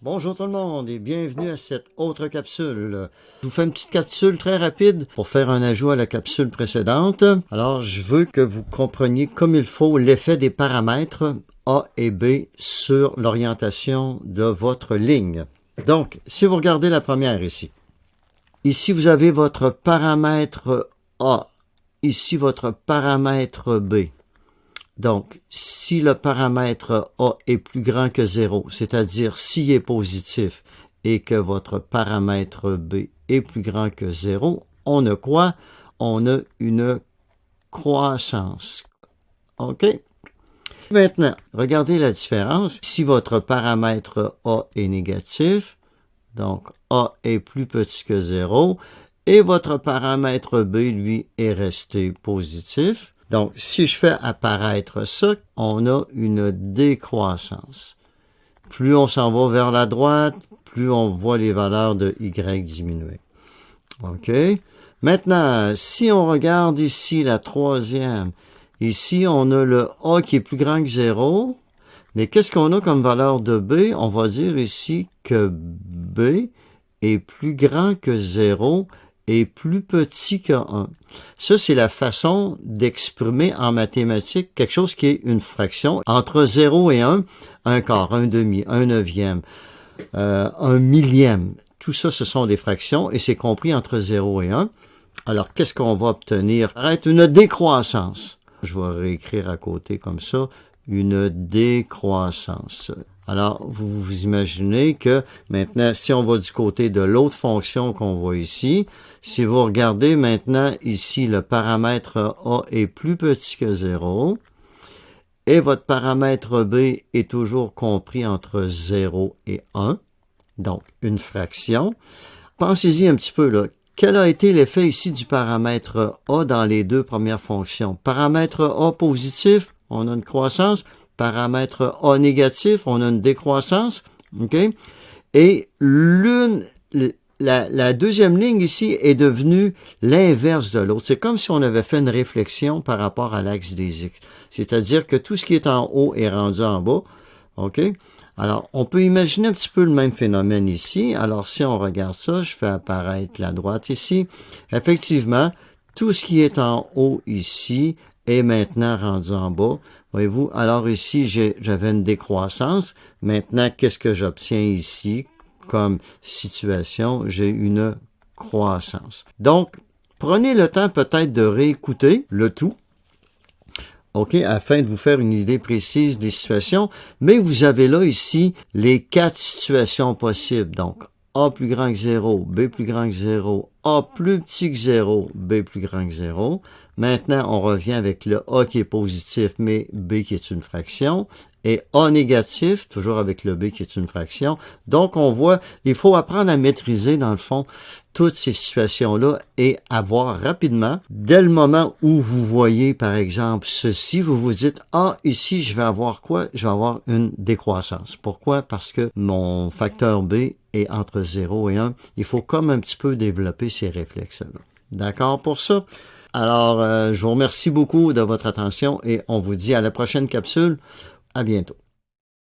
Bonjour tout le monde et bienvenue à cette autre capsule. Je vous fais une petite capsule très rapide pour faire un ajout à la capsule précédente. Alors, je veux que vous compreniez comme il faut l'effet des paramètres A et B sur l'orientation de votre ligne. Donc, si vous regardez la première ici, vous avez votre paramètre A, ici votre paramètre B. Donc, si le paramètre A est plus grand que 0, c'est-à-dire s'il est positif et que votre paramètre B est plus grand que 0, on a quoi? On a une croissance. OK? Maintenant, regardez la différence. Si votre paramètre A est négatif, donc A est plus petit que 0, et votre paramètre B, lui, est resté positif. Donc, si je fais apparaître ça, on a une décroissance. Plus on s'en va vers la droite, plus on voit les valeurs de Y diminuer. OK? Maintenant, si on regarde ici la troisième, ici, on a le A qui est plus grand que 0. Mais qu'est-ce qu'on a comme valeur de B? On va dire ici que B est plus grand que 0 et plus petit que 1. Ça, c'est la façon d'exprimer en mathématiques quelque chose qui est une fraction. Entre 0 et 1, un quart, un demi, un neuvième, un millième. Tout ça, ce sont des fractions et c'est compris entre 0 et 1. Alors, qu'est-ce qu'on va obtenir? Ça va être une décroissance. Je vais réécrire à côté comme ça, une décroissance. Alors, vous vous imaginez que maintenant, si on va du côté de l'autre fonction qu'on voit ici, si vous regardez maintenant ici, le paramètre A est plus petit que 0 et votre paramètre B est toujours compris entre 0 et 1, donc une fraction. Pensez-y un petit peu, là. Quel a été l'effet ici du paramètre A dans les deux premières fonctions? Paramètre A positif, on a une croissance. Paramètre A négatif, on a une décroissance. OK? Et la deuxième ligne ici est devenue l'inverse de l'autre. C'est comme si on avait fait une réflexion par rapport à l'axe des X. C'est-à-dire que tout ce qui est en haut est rendu en bas. OK? Alors, on peut imaginer un petit peu le même phénomène ici. Alors, si on regarde ça, je fais apparaître la droite ici. Effectivement, tout ce qui est en haut ici est maintenant rendu en bas. Voyez-vous, alors ici, j'avais une décroissance. Maintenant, qu'est-ce que j'obtiens ici comme situation? J'ai une croissance. Donc, prenez le temps peut-être de réécouter le tout. OK, afin de vous faire une idée précise des situations. Mais vous avez là, ici, les 4 situations possibles. Donc, A plus grand que 0, B plus grand que 0, A plus petit que 0, B plus grand que 0. Maintenant, on revient avec le A qui est positif, mais B qui est une fraction. Et A négatif, toujours avec le B qui est une fraction. Donc, on voit, il faut apprendre à maîtriser, dans le fond, toutes ces situations-là et avoir rapidement, dès le moment où vous voyez, par exemple, ceci, vous vous dites, ah, ici, je vais avoir quoi? Je vais avoir une décroissance. Pourquoi? Parce que mon facteur B est entre 0 et 1. Il faut comme un petit peu développer ces réflexes-là. D'accord pour ça? Alors, je vous remercie beaucoup de votre attention et on vous dit à la prochaine capsule. À bientôt.